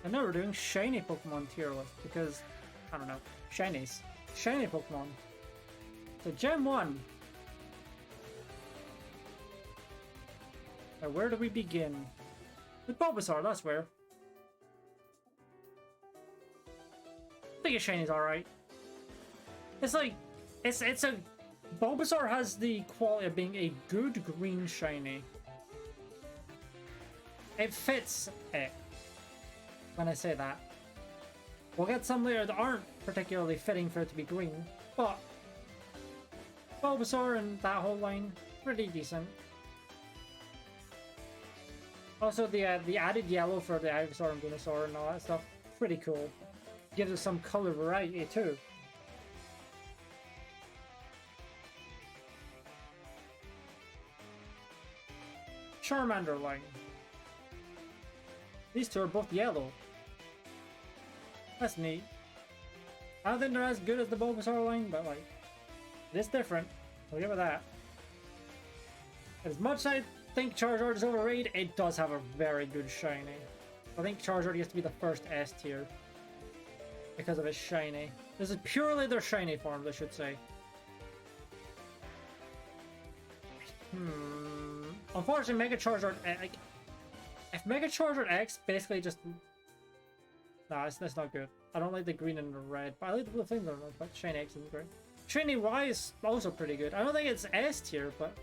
And now we're doing shiny Pokemon tier list because, I don't know, shinies. Shiny Pokemon. So Gen 1. Now where do we begin? With Bulbasaur, that's where. I think a shiny's alright. It's like, it's a... Bulbasaur has the quality of being a good green shiny. It fits it. When I say that. We'll get some later that aren't particularly fitting for it to be green, but Bulbasaur and that whole line, pretty decent. Also the added yellow for the Ivysaur and Venusaur and all that stuff, pretty cool. Gives us some color variety too. Charmander line. These two are both yellow. That's neat. I don't think they're as good as the Bulbasaur line, but like, it's different. I'll give it that. As much as I think Charizard is overrated, it does have a very good shiny. I think Charizard gets to be the first S tier because of its shiny. This is purely their shiny forms, I should say. Unfortunately, Mega Charizard, like, if Mega Charizard X basically just... Nah, that's not good. I don't like the green and the red, but I like the blue things, but Shiny X isn't great. Shiny Y is also pretty good. I don't think it's S tier, but...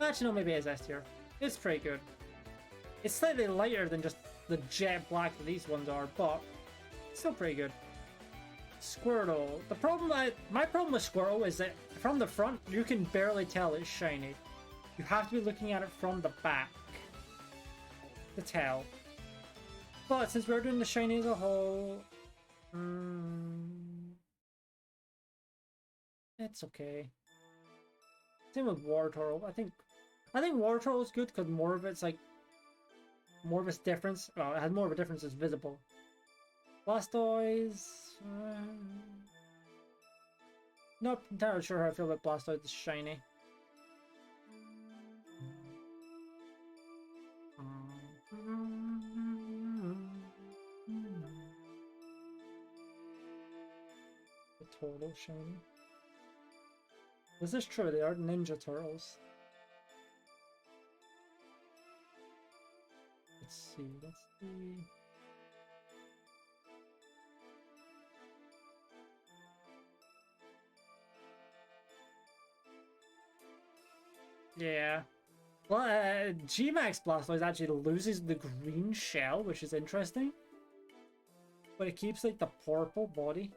Actually, no, maybe it's S tier. It's pretty good. It's slightly lighter than just the jet black that these ones are, but it's still pretty good. Squirtle. My problem with Squirtle is that from the front, you can barely tell it's shiny. You have to be looking at it from the back to tell. But since we're doing the shiny as a whole, it's okay. Same with Wartortle. I think Wartortle is good because more of its difference. Well, it has more of a difference is visible. Blastoise. Not entirely sure how I feel about Blastoise. It's shiny. The total shiny. Is this true? They are Ninja Turtles. Let's see. Yeah. Well, Gmax Blastoise actually loses the green shell, which is interesting. But it keeps, like, the purple body.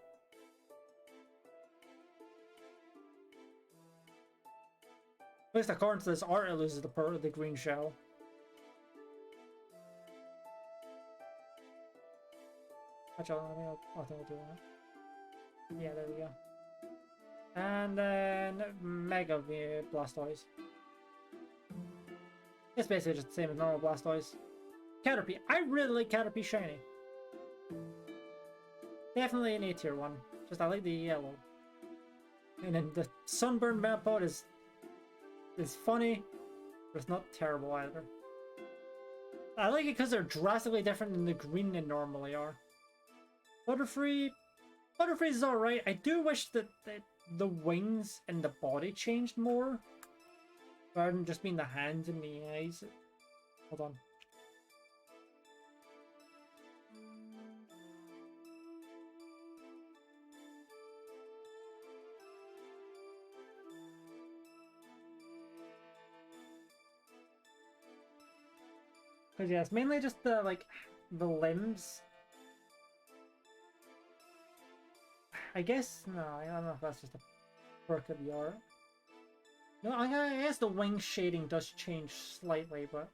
At least according to this art, it loses the green shell. Actually, I think I'll do that. Yeah, there we go. And then Mega Blastoise. It's basically just the same as normal Blastoise. Caterpie. I really like Caterpie shiny. Definitely an A tier one. Just I like the yellow. And then the Sunburn Vaporeon is funny, but it's not terrible either. I like it because they're drastically different than the green they normally are. Butterfree is alright. I do wish that the wings and the body changed more, rather than just being the hands and the eyes. Hold on. Because yeah, it's mainly just the limbs. I guess no, I don't know if that's just a quirk of the art. No, I guess the wing shading does change slightly, but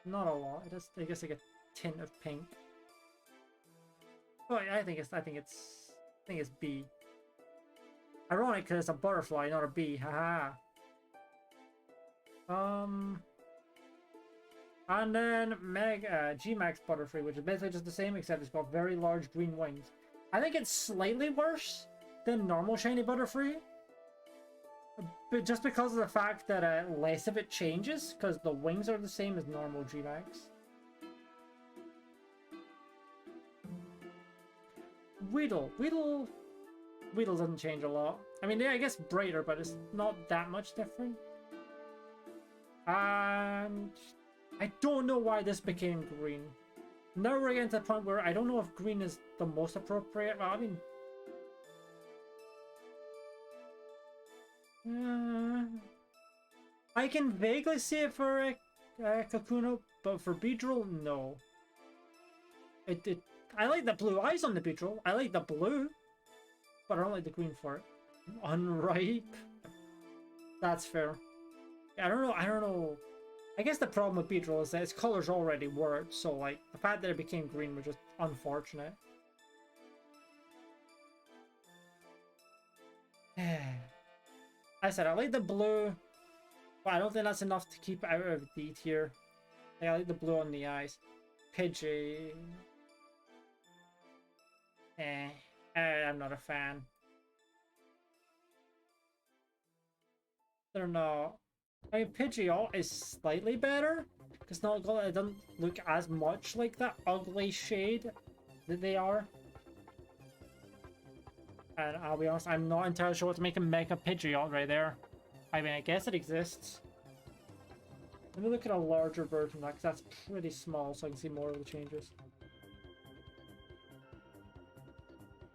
not a lot. It does, I guess, like a tint of pink. But I think it's B. Ironic because it's a butterfly, not a bee. Haha. And then Gmax Butterfree, which is basically just the same, except it's got very large green wings. I think it's slightly worse than normal shiny Butterfree, but just because of the fact that less of it changes, because the wings are the same as normal Gmax. Weedle doesn't change a lot. I mean, yeah, I guess brighter, but it's not that much different. And I don't know why this became green. Now we're getting to the point where I don't know if green is the most appropriate. Well, I mean, I can vaguely see it for Kakuna, but for Beedrill, no. I like the blue eyes on the Beedrill. I like the blue, but I don't like the green for it. Unripe. That's fair. I don't know. I guess the problem with Beedrill is that its colors already were, so like the fact that it became green was just unfortunate. I said I like the blue, but I don't think that's enough to keep it out of D tier. I like the blue on the eyes. Pidgey. I'm not a fan. They're not. I mean, Pidgeot is slightly better. It's not. It doesn't look as much like that ugly shade that they are. And I'll be honest, I'm not entirely sure what to make a Mega Pidgeot right there. I mean, I guess it exists. Let me look at a larger version of that, because that's pretty small, so I can see more of the changes.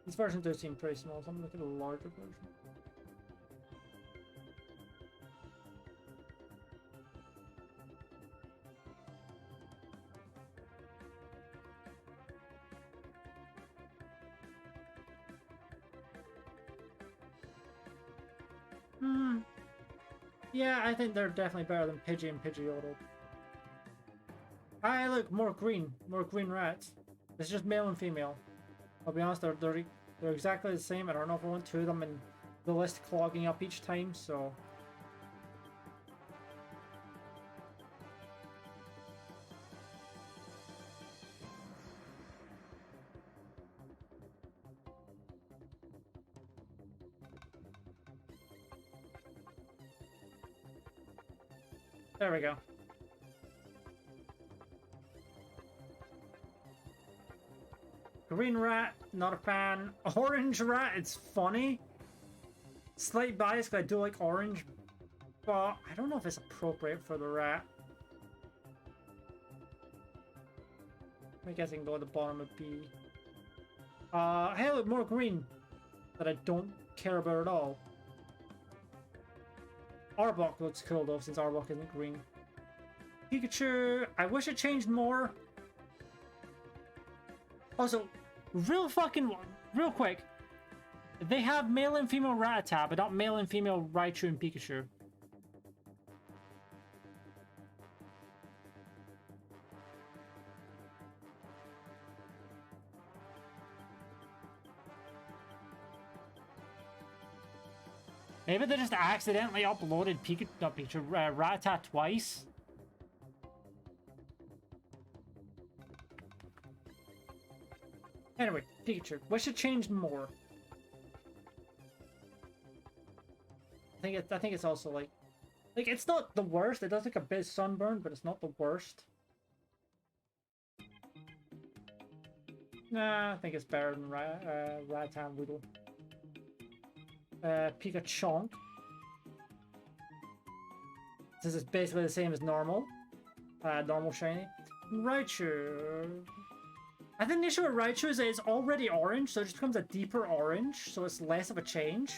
These versions do seem pretty small, so I'm going to look at a larger version. Yeah, I think they're definitely better than Pidgey and Pidgeotto. Look, more green rats. It's just male and female. I'll be honest, they're exactly the same. I don't know if I want two of them and the list clogging up each time, so. There we go. Green rat, not a fan. Orange rat, it's funny. Slight bias because I do like orange, but I don't know if it's appropriate for the rat. I guess I can go at the bottom of B. Hey, look, more green that I don't care about at all. Arbok looks cool though, since Arbok isn't green. Pikachu, I wish it changed more. Also, real quick, they have male and female Rattata, but not male and female Raichu and Pikachu. Maybe they just accidentally uploaded Rattata twice. Anyway, Pikachu. Wish it changed more. I think it's also like it's not the worst. It does look a bit sunburned, but it's not the worst. Nah, I think it's better than Rattata and Weedle. Pikachon. This is basically the same as normal. Normal shiny. Raichu. I think the issue with Raichu is that it's already orange, so it just becomes a deeper orange, so it's less of a change.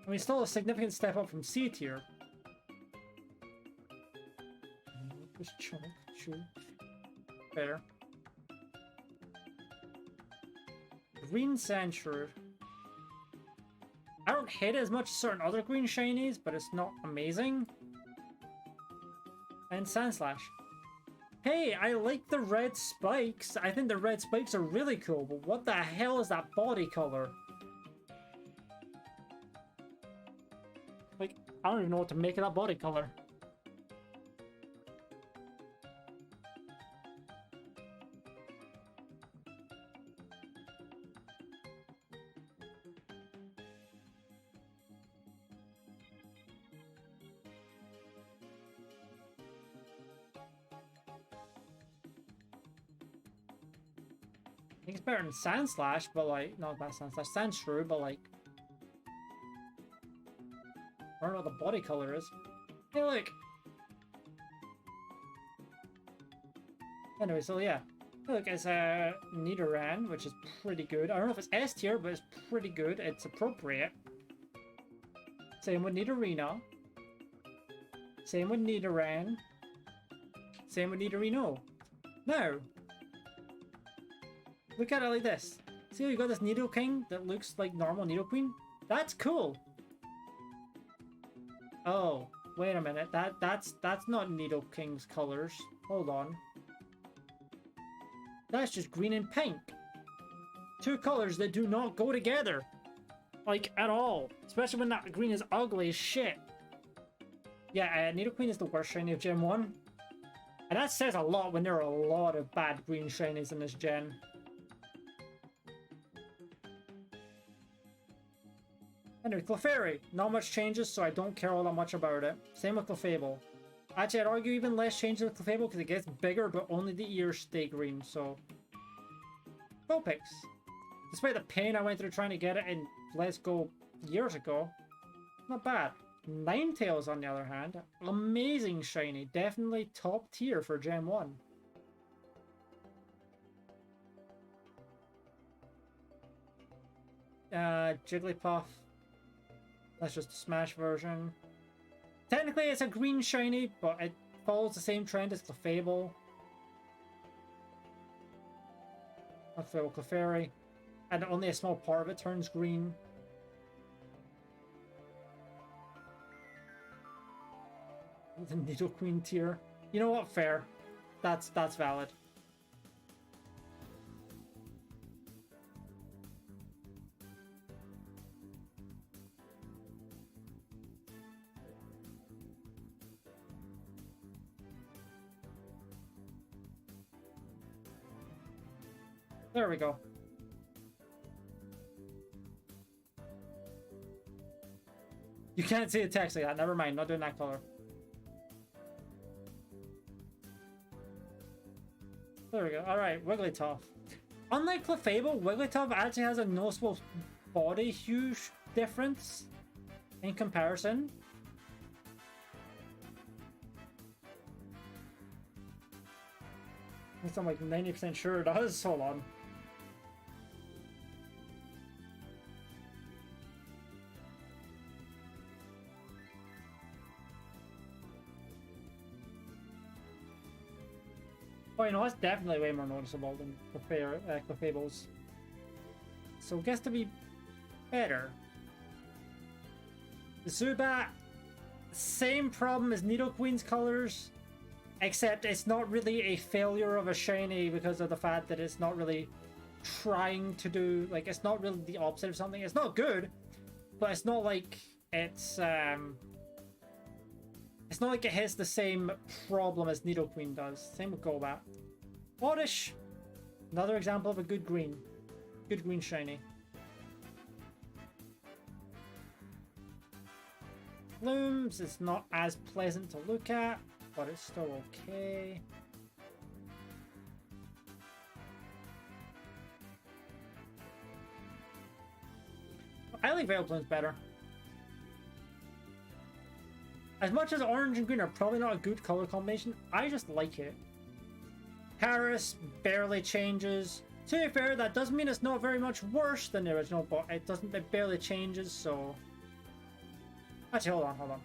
I mean, still a significant step up from C tier. Just chunk, chew. Better. Green Sandshrew. I don't hate it as much as certain other green shinies, but it's not amazing. And Sandslash. Hey, I like the red spikes. I think the red spikes are really cool, but what the hell is that body color? Like, I don't even know what to make of that body color. think it's better than Sandslash, but like, not that Sandslash, Sandshrew, but like, I don't know what the body color is. Hey, look! Anyway, so yeah. Look, it's a Nidoran, which is pretty good. I don't know if it's S tier, but it's pretty good. It's appropriate. Same with Nidorino. Same with Nidoran. Same with Nidorino. Now, look at it like this. See how you got this Nidoking that looks like normal Nidoqueen? That's cool. Oh, wait a minute. That's not Nidoking's colors. Hold on. That's just green and pink. Two colors that do not go together. Like, at all. Especially when that green is ugly as shit. Yeah, Nidoqueen is the worst shiny of Gen 1. And that says a lot when there are a lot of bad green shinies in this gen. Anyway, Clefairy. Not much changes, so I don't care all that much about it. Same with Clefable. Actually, I'd argue even less changes with Clefable because it gets bigger, but only the ears stay green, so... Vulpix. Despite the pain I went through trying to get it in Let's Go years ago, not bad. Ninetales, on the other hand, amazing shiny. Definitely top tier for Gen 1. Jigglypuff. That's just a Smash version. Technically, it's a green shiny, but it follows the same trend as Clefable. Clefable, Clefairy. And only a small part of it turns green. The Nidoqueen tier. You know what? Fair. That's valid. There we go. You can't see the text like that. Never mind. Not doing that color. There we go. Alright, Wigglytuff. Unlike Clefable, Wigglytuff actually has a noticeable body hue difference in comparison. I think I'm like 90% sure it does. Hold on. Oh, you know, that's definitely way more noticeable than Clefable's. So, guess to be better. Zubat, same problem as Nidoqueen's colors, except it's not really a failure of a shiny because of the fact that it's not really trying to do, like, it's not really the opposite of something. It's not good, but it's not like it's not like it has the same problem as Nidoqueen does. Same with Golbat. Oddish! Another example of a good green. Good green shiny. Blooms is not as pleasant to look at, but it's still okay. I like Veilbloom's better. As much as orange and green are probably not a good color combination, I just like it. Paris barely changes. To be fair, that doesn't mean it's not very much worse than the original, but it barely changes, so... Actually, hold on.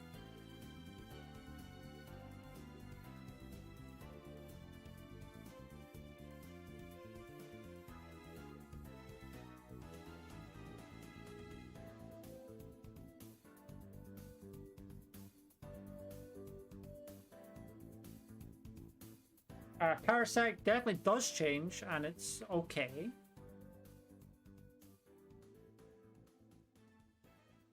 Parasect definitely does change, and it's okay.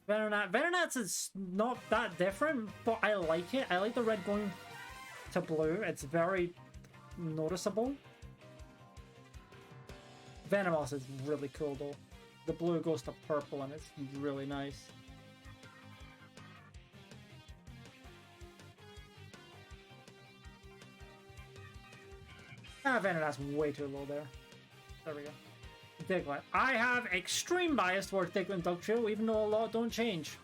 Venonat is not that different, but I like it. I like the red going to blue. It's very noticeable. Venomoth is really cool, though. The blue goes to purple, and it's really nice. Venonat's way too low there. There we go. Diglett. I have extreme bias towards Diglett and Dugtrio, even though a lot don't change.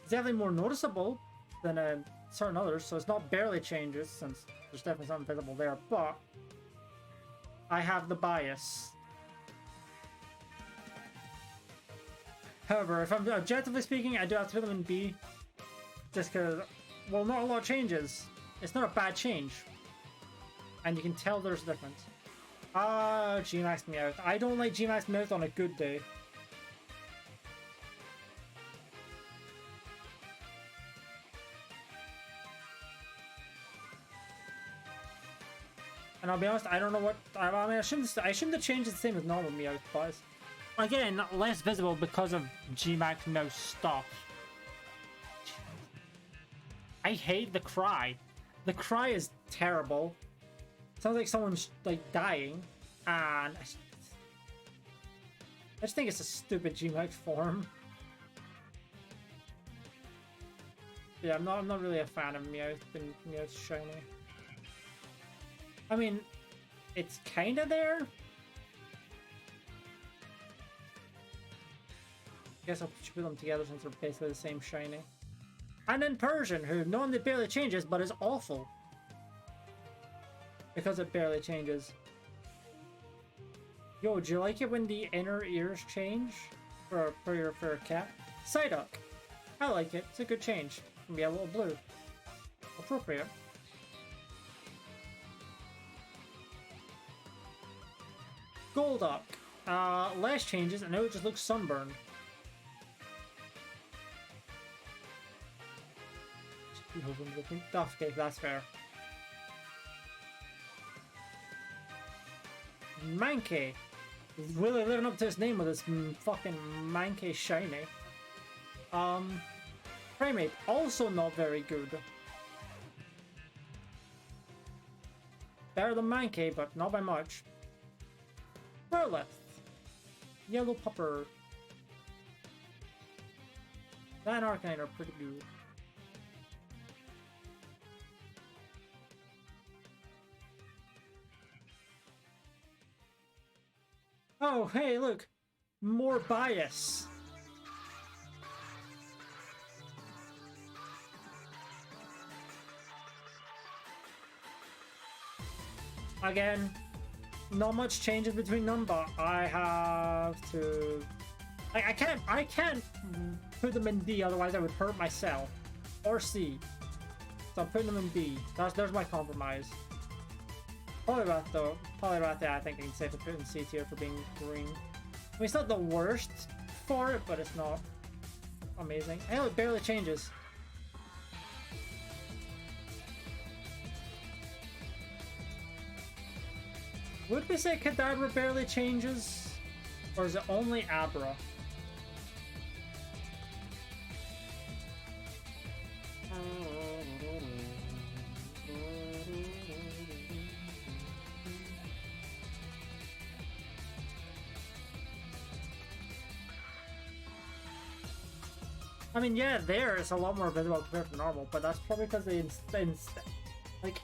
It's definitely more noticeable than certain others, so it's not barely changes, since there's definitely something visible there, but I have the bias. However, if I'm objectively speaking, I do have to put them in B, just because, well, not a lot changes. It's not a bad change. And you can tell there's a difference. Gmax Meowth. I don't like Gmax Meowth on a good day. And I'll be honest, I don't know what... I mean, I shouldn't have changed it the same as normal Meowth, but... Again, less visible because of Gmax Meowth stuff. I hate the cry. The cry is terrible. Sounds like someone's like dying, and I just think it's a stupid Gmax form. Yeah, I'm not really a fan of Meowth and Meowth's shiny. I mean, it's kind of there. I guess I'll put them together since they're basically the same shiny. And then Persian, who not only barely changes, but is awful. Because it barely changes. Yo, do you like it when the inner ears change? For a cat? Psyduck. I like it. It's a good change. From yellow to blue. Appropriate. Golduck. Less changes, and now it just looks sunburned. Okay, that's fair. Mankey. Really living up to his name with this fucking Mankey shiny. Primate. Also not very good. Better than Mankey, but not by much. Burleth. Yellow Pupper. That and Arcanine are pretty good. Oh, hey, look! More bias! Again, not much changes between them, but I have to... I can't put them in D, otherwise I would hurt myself. Or C. So I'm putting them in B. There's my compromise. Poliwrath though, I think I can safely put in C tier for being green. I mean, it's not the worst for it, but it's not amazing. And it barely changes. Would we say Kadabra barely changes? Or is it only Abra? I mean, yeah, there it's a lot more visible compared to normal, but that's probably because they like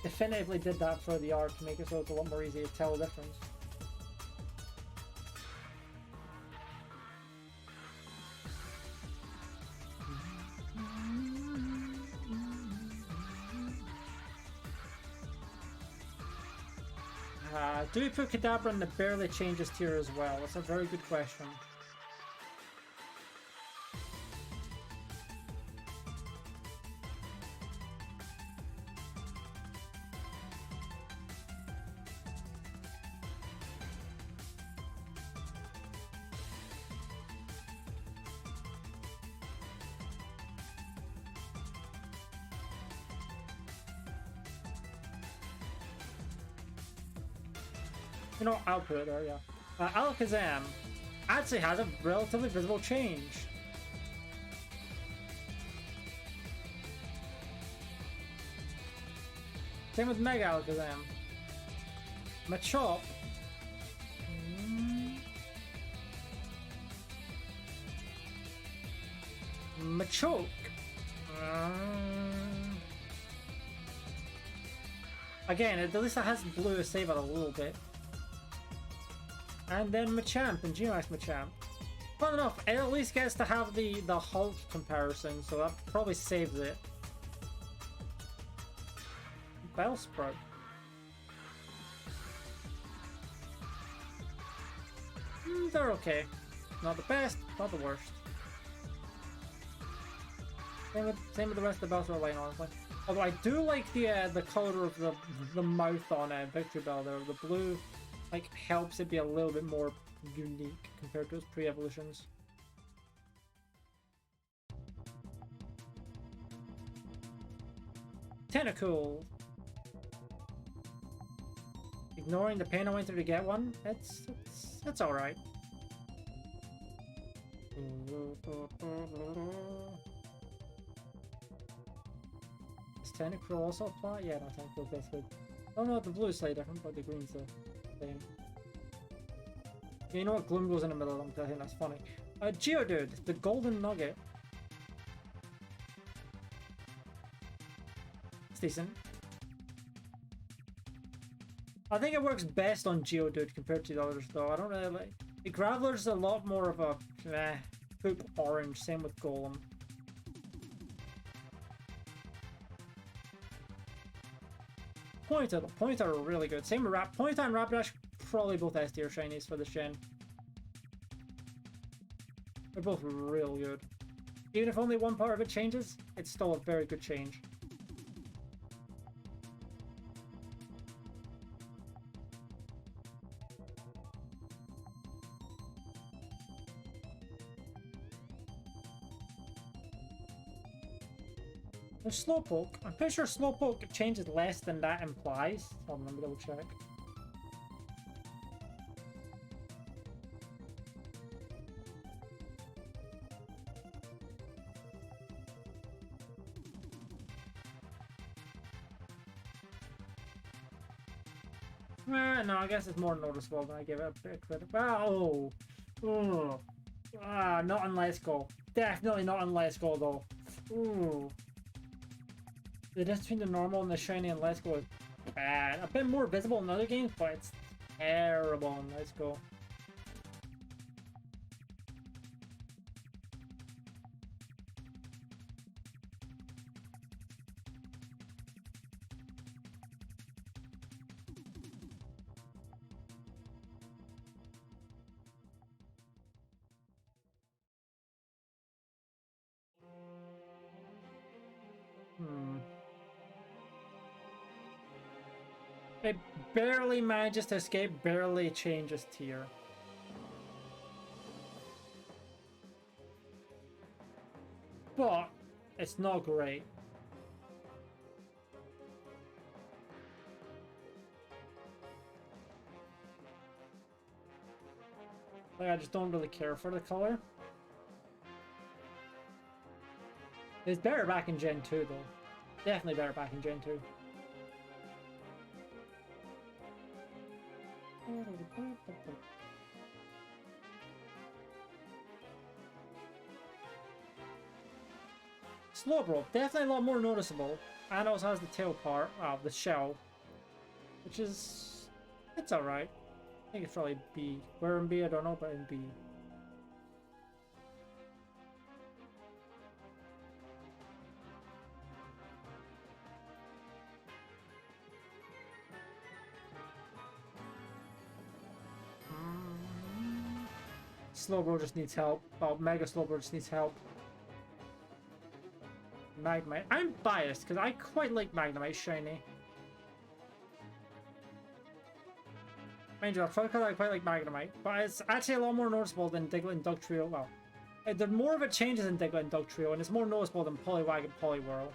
definitively did that for the art to make it so it's a lot more easy to tell the difference. Do we put Kadabra in the barely changes tier as well? That's a very good question. You know, I'll put it there, yeah. Alakazam actually has a relatively visible change. Same with Mega Alakazam. Machop. Machoke. Again, at least it has blue to save it a little bit. And then Machamp and Gmax Machamp. Fun enough, it at least gets to have the Hulk comparison, so that probably saves it. Bellsprout. They're okay. Not the best, not the worst. Same with the rest of the Bellsprout line, honestly. Although I do like the color of the mouth on Victory Bell there. The blue like helps it be a little bit more unique compared to its pre-evolutions. Tentacool. Ignoring the pain I went through to get one, it's all right. Is Tentacruel also apply? Yeah, no, Tentacruel's basically. Oh no, the blue is slightly different, but the green's the same. Yeah, you know what? Gloom goes in the middle of them because I think that's funny. Geodude, the golden nugget. It's decent. I think it works best on Geodude compared to the others, though. I don't really like. The Graveler's a lot more of a poop orange. Same with Golem. Pointer. The Pointer are really good. Same with Pointer and Rapidash, probably both S tier shinies for this gen. They're both real good. Even if only one part of it changes, it's still a very good change. There's Slowpoke. I'm pretty sure Slowpoke changes less than that implies. Hold on, let me double check. No, I guess it's more noticeable than I give it a bit of credit. Oh, not on Let's Go. Definitely not on Let's Go though. Ooh. The difference between the normal and the shiny in Let's Go is bad. A bit more visible in other games, but it's terrible in Let's Go. It barely manages to escape, barely changes tier. But it's not great. Like, I just don't really care for the color. It's better back in Gen 2 though. Definitely better back in Gen 2. Slowbro, definitely a lot more noticeable, and also has the tail part, the shell, which is, it's alright. I think it's probably B. Where in B, I don't know, but in B. Slowbro just needs help. Oh, Mega Slowbro just needs help. Magmite. I'm biased because I quite like Magnemite shiny. Mind you, I quite like Magnemite, but it's actually a lot more noticeable than Diglett and Dugtrio. Well, there are more of it changes in Diglett and Dugtrio, and it's more noticeable than Poliwag and Poliwhirl.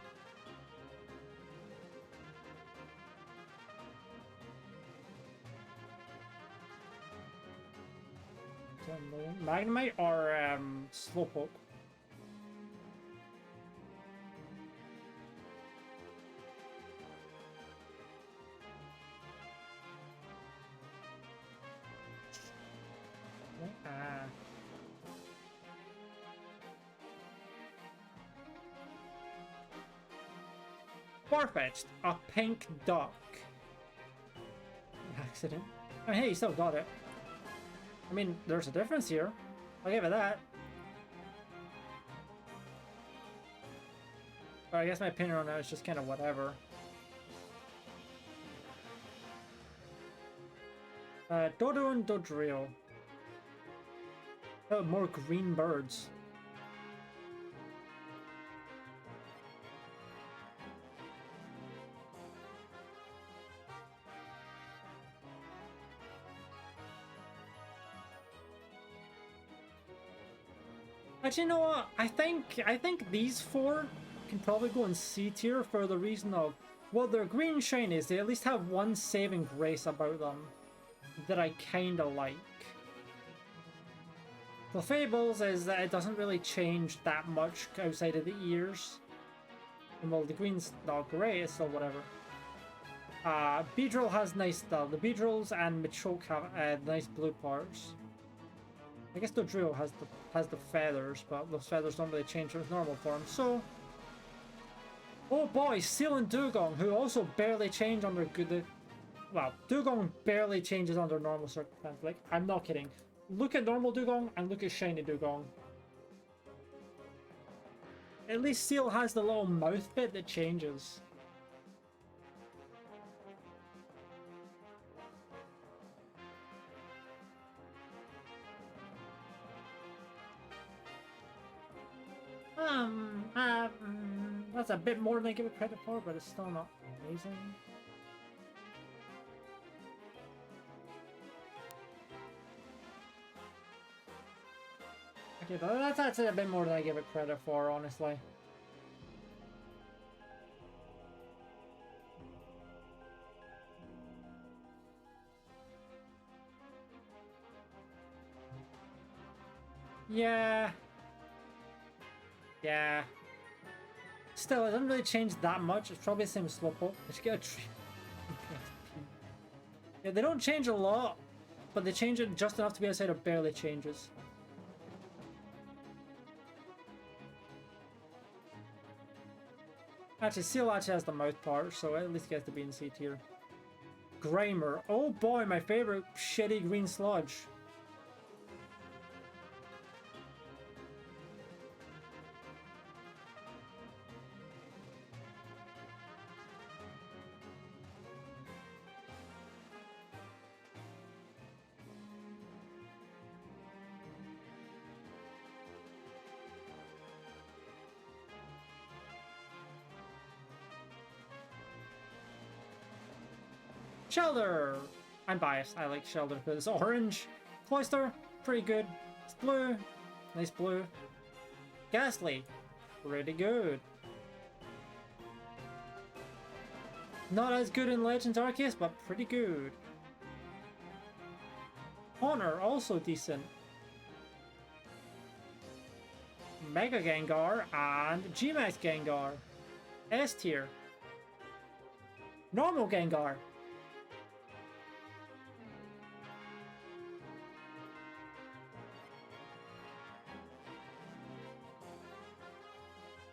Magnemite or Slowpoke? Farfetch'd, a pink duck. accident. I mean, hey, you still got it. I mean, there's a difference here. I'll give it that. But I guess my opinion on that is just kind of whatever. Dodo and Dodrio. Oh, more green birds. But you know what? I think these four can probably go in C tier for the reason of, well, they're green shinies. They at least have one saving grace about them that I kinda like. The Fables is that it doesn't really change that much outside of the ears. And well, the green's not great, it's still whatever. Beedrill has nice stuff. The Beedrills and Machoke have nice blue parts. I guess Dodrio has the feathers, but those feathers don't really change from its normal form, so... Oh boy, Seal and Dugong, who also barely change under good... Well, Dugong barely changes under normal circumstances. Like, I'm not kidding. Look at normal Dugong and look at shiny Dugong. At least Seal has the little mouth bit that changes. That's a bit more than I give it credit for, but it's still not amazing. Okay, but that's a bit more than I give it credit for, honestly. Yeah. Yeah. Still, it doesn't really change that much. It's probably the same as Slowpoke. I should get a tree. Yeah, they don't change a lot, but they change it just enough to be outside of barely changes. Actually, Seal actually has the mouth part, so at least gets to be in C tier. Grimer. Oh boy, my favorite shitty green sludge. Shelter! I'm biased. I like Shelter because it's orange. Cloyster, pretty good. It's blue. Nice blue. Ghastly, pretty good. Not as good in Legends Arceus, but pretty good. Honor, also decent. Mega Gengar and Gmax Gengar. S tier. Normal Gengar.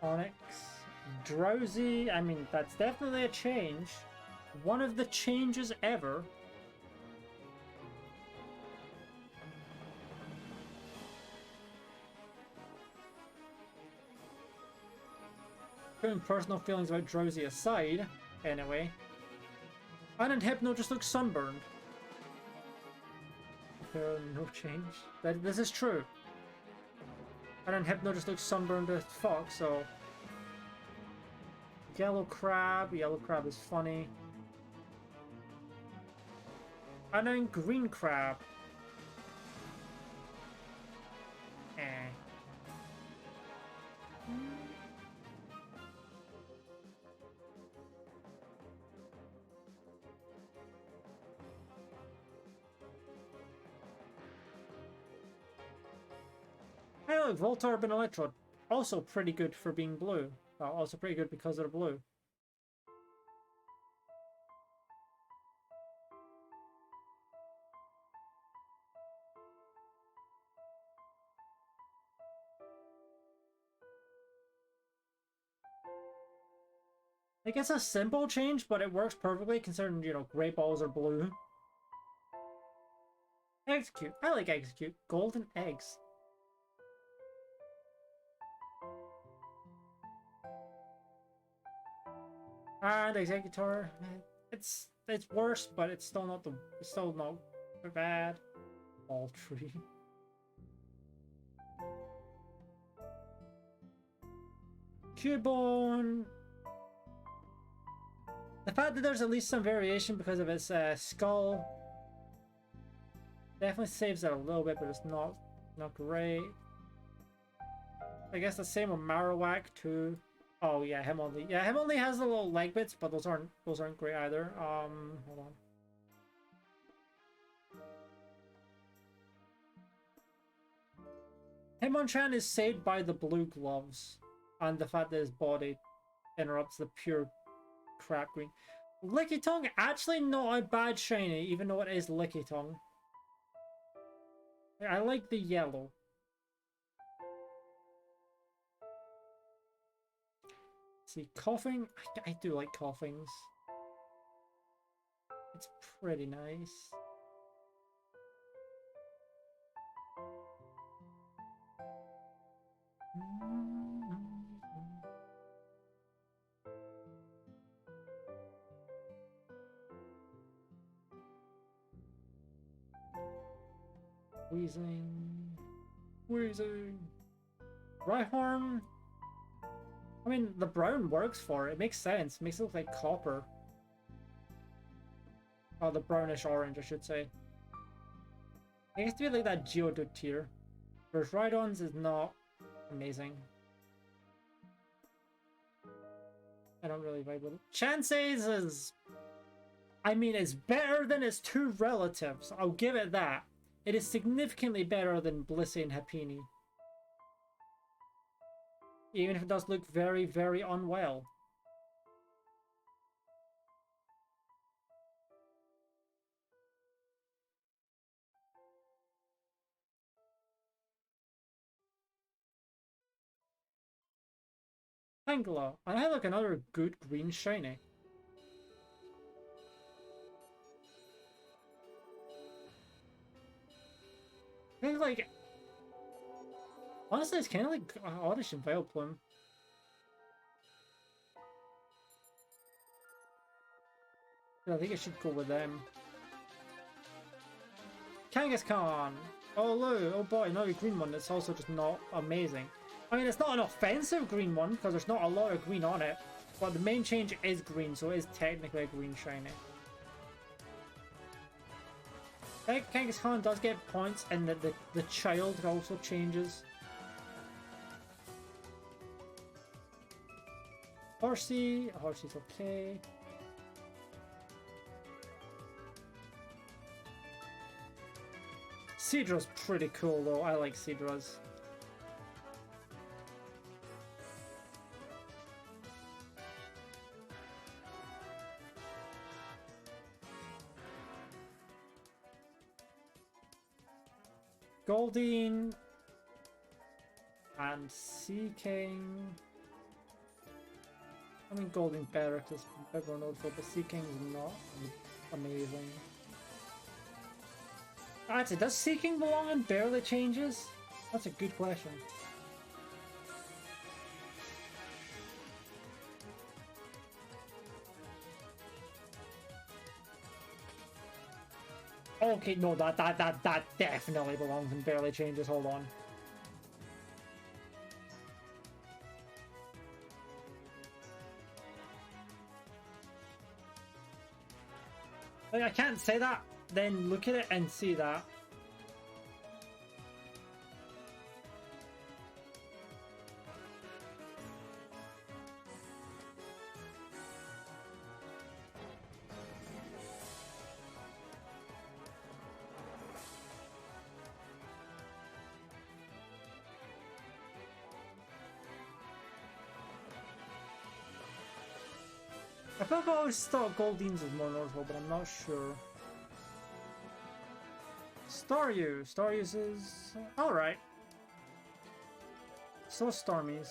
Onyx, Drowsy, I mean, that's definitely a change. One of the changes ever. Putting personal feelings about Drowsy aside, anyway. And Hypno just looks sunburned. No change. This is true. And then Hypno just looks sunburned as fuck, so... Yellow Crab is funny. And then Green Crab. Eh. Hey look, Voltorb and Electrode. Also pretty good for being blue. Well, also pretty good because they're blue. I guess a simple change, but it works perfectly considering, you know, Great Balls are blue. Execute. I like execute. Golden eggs. And executor. It's worse, but it's still not bad. All tree. Cubone. The fact that there's at least some variation because of its skull definitely saves it a little bit, but it's not great. I guess the same with Marowak too. Oh yeah, him only has the little leg bits, but those aren't great either. Hold on. Hitmonchan is saved by the blue gloves and the fact that his body interrupts the pure crap green. Lickitung, actually not a bad shiny, even though it is Lickitung. I like the yellow. See, coughing. I do like coughings. It's pretty nice. Wheezing. Rhyhorn. I mean, the brown works for it. It makes sense. It makes it look like copper. Oh, the brownish orange, I should say. I guess to be like that Geodude tier. Whereas Rhydon's is not amazing. I don't really vibe with it. Chanse's is... I mean, it's better than its two relatives. I'll give it that. It is significantly better than Blissey and Happiny. Even if it does look very, very unwell. Tangela. I had like another good green shiny. I think like... Honestly, it's kind of like Oddish and Vileplume. I think I should go with them. Kangaskhan! Oh Lou, oh boy, another green one that's also just not amazing. I mean, it's not an offensive green one, because there's not a lot of green on it. But the main change is green, so it is technically a green shiny. I think Kangaskhan does get points, and the child also changes. Horsey. Horsey's okay. Seedra's pretty cool though. I like Seedra's. Goldeen and Seaking. I mean, Goldeen's better because everyone knows, but Seaking is not amazing. Actually, does Seeking belong in Barely Changes? That's a good question. Okay, no, that definitely belongs in Barely Changes. Hold on. Like, I can't say that, then look at it and see that. I feel like I always thought Goldeen's is more notable, but I'm not sure. Staryu's is alright. So Stormy's.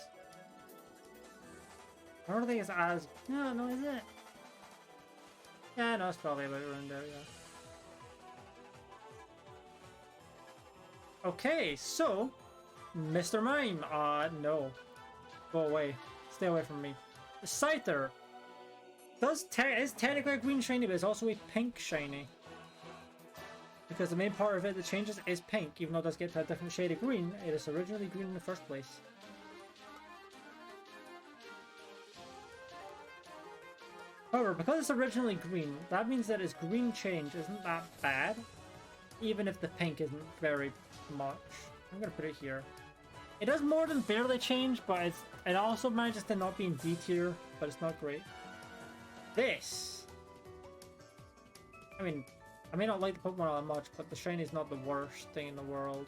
I don't think it's as... No, is it? Yeah, no, it's probably about around there, yeah. Okay, so Mr. Mime, no. Go away. Stay away from me. Scyther is technically a green shiny, but it's also a pink shiny. Because the main part of it that changes is pink, even though it does get to a different shade of green. It is originally green in the first place. However, because it's originally green, that means that its green change isn't that bad, even if the pink isn't very much. I'm gonna put it here. It does more than barely change, but it also manages to not be in D tier, but it's not great. This! I mean, I may not like the Pokemon all that much, but the shiny is not the worst thing in the world.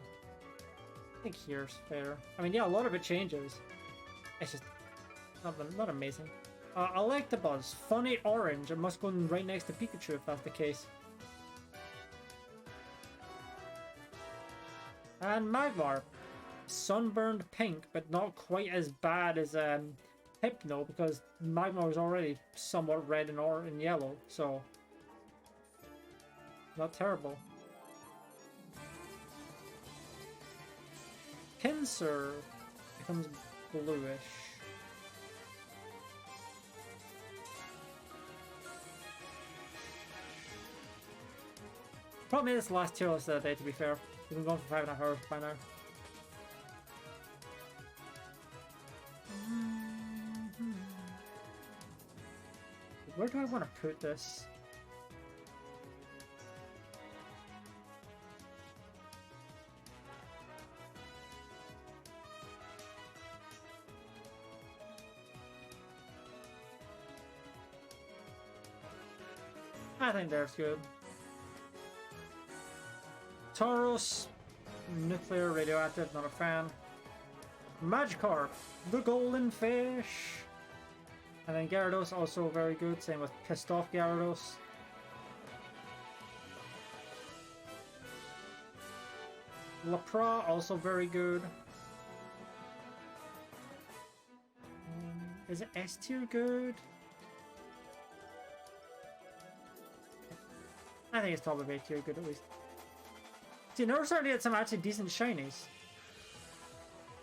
I think here's fair. I mean, yeah, a lot of it changes. It's just not amazing. Electabuzz, funny orange. It must go right next to Pikachu if that's the case. And Magmar, sunburned pink, but not quite as bad as Hypno, because Magmar was already somewhat red and yellow, so not terrible. Pinsir becomes bluish. Probably this last tier list of the day, to be fair. We've been going for 5.5 hours by now. Where do I want to put this? I think there's good. Tauros, nuclear, radioactive, not a fan. Magikarp, the golden fish. And then Gyarados, also very good. Same with pissed off Gyarados. Lapra, also very good. Is it S tier good? I think it's probably A tier good at least. See, never started to get some actually decent shinies.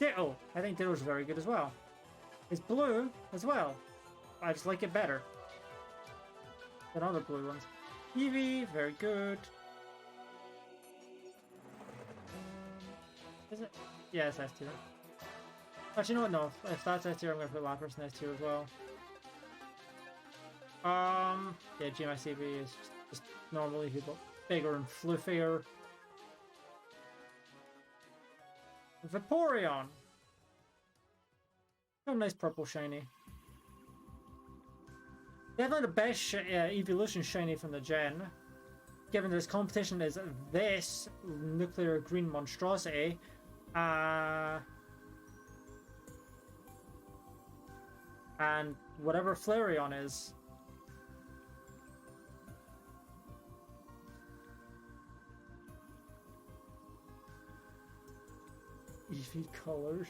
Ditto, I think Ditto's very good as well. It's blue as well. I just like it better than other blue ones. Eevee, very good. Is it? Yeah, it's S tier. Actually, you know what? No, if that's S tier, I'm gonna put Lapras in S tier as well. Yeah, Gmax Eevee is just normally but bigger and fluffier. Vaporeon. Oh, nice purple shiny. Definitely the best evolution shiny from the gen. Given this competition is this nuclear green monstrosity. And whatever Flareon is. Eevee colored.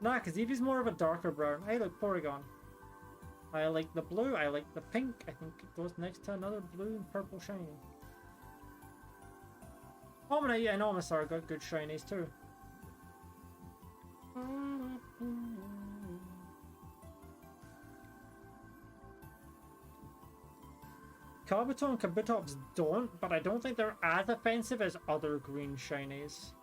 Nah, because Eevee's more of a darker brown. Hey, look, Porygon. I like the blue, I like the pink. I think it goes next to another blue and purple shiny. Omni and Omasar got good shinies too. Kabuto and Kabutops don't, but I don't think they're as offensive as other green shinies.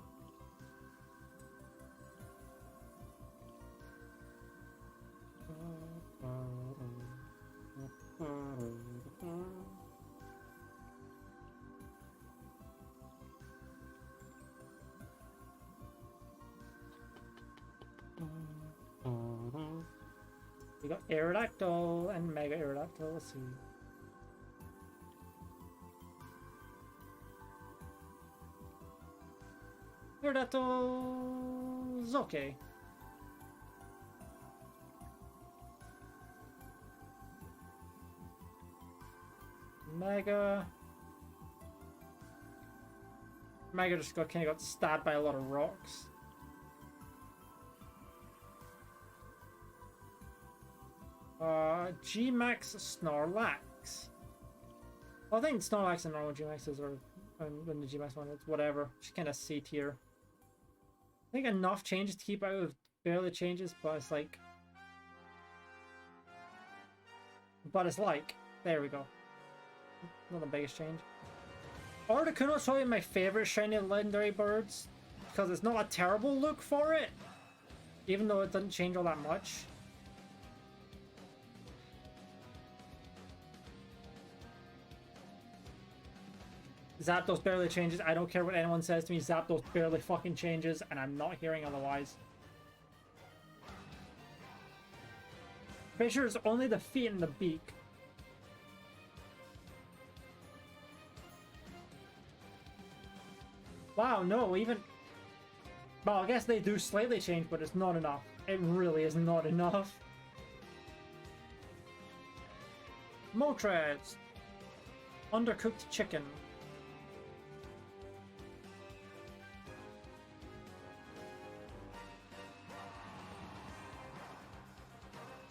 We got Aerodactyl and Mega Aerodactyl, let's see. Aerodactyl's okay. Mega just kind of got stabbed by a lot of rocks. Gmax Snorlax. Well, I think Snorlax and normal Gmaxes are when the Gmax one is whatever. Just kind of C tier. I think enough changes to keep out of barely changes, but it's like. There we go. Not the biggest change. Articuno is probably my favorite shiny legendary birds because it's not a terrible look for it, even though it doesn't change all that much. Zapdos barely changes. I don't care what anyone says to me. Zapdos barely fucking changes, and I'm not hearing otherwise. Pretty sure it's only the feet and the beak. Wow, no, even... Well, I guess they do slightly change, but it's not enough. It really is not enough. Moltres. Undercooked chicken.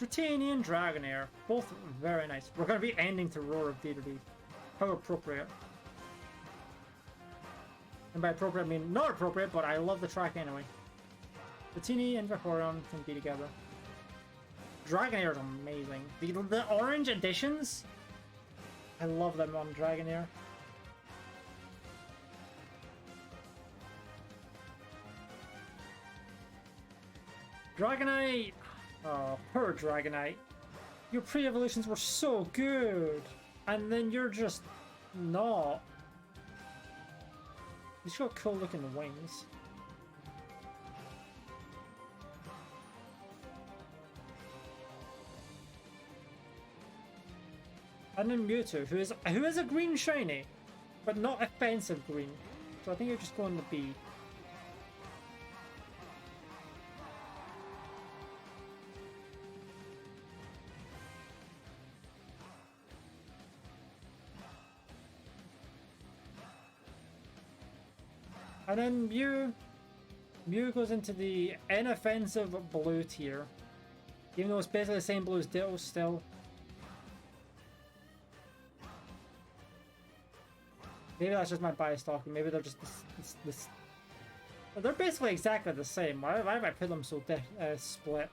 Dratini and Dragonair. Both very nice. We're going to be ending to Roar of Dedede. How appropriate. And by appropriate, I mean not appropriate, but I love the track anyway. Dratini and Vaporeon can be together. Dragonair is amazing. The orange additions, I love them on Dragonair. Dragonite! Oh, poor Dragonite. Your pre-evolutions were so good, and then you're just not. He's got cool looking wings. And then Mewtwo, who is a green shiny, but not offensive green. So I think you're just going to B. And then Mew goes into the inoffensive blue tier. Even though it's basically the same blue as Ditto still. Maybe that's just my bias talking. Maybe they're just this. Well, they're basically exactly the same. Why have I put them so split?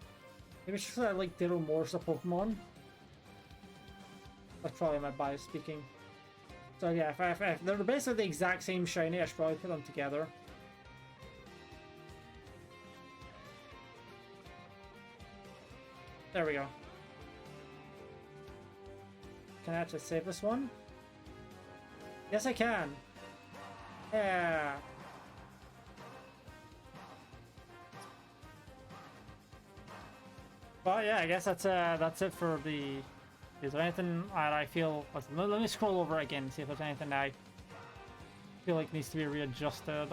Maybe it's just because I like Ditto more as a Pokemon. That's probably my bias speaking. So yeah, if they're basically the exact same shiny, I should probably put them together. There we go. Can I actually save this one? Yes, I can. Yeah. But yeah, I guess that's it for the. Is there anything that I feel... Let me scroll over again and see if there's anything that I feel like needs to be readjusted.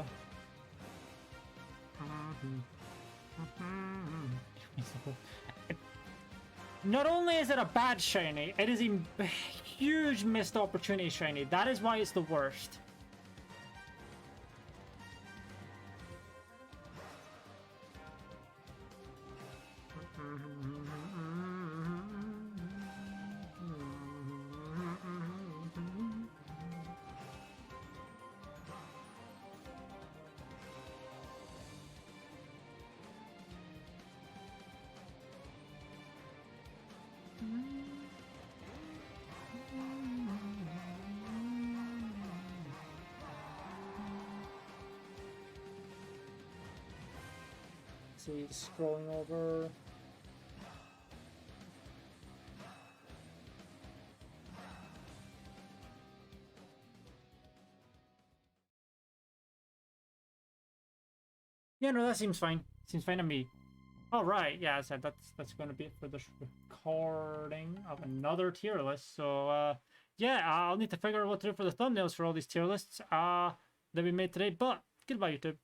Not only is it a bad shiny, it is a huge missed opportunity shiny. That is why it's the worst. See, scrolling over. Yeah, no, that seems fine. Seems fine to me. All right, yeah, I said that's going to be it for this recording of another tier list. So, yeah, I'll need to figure out what to do for the thumbnails for all these tier lists that we made today. But goodbye, YouTube.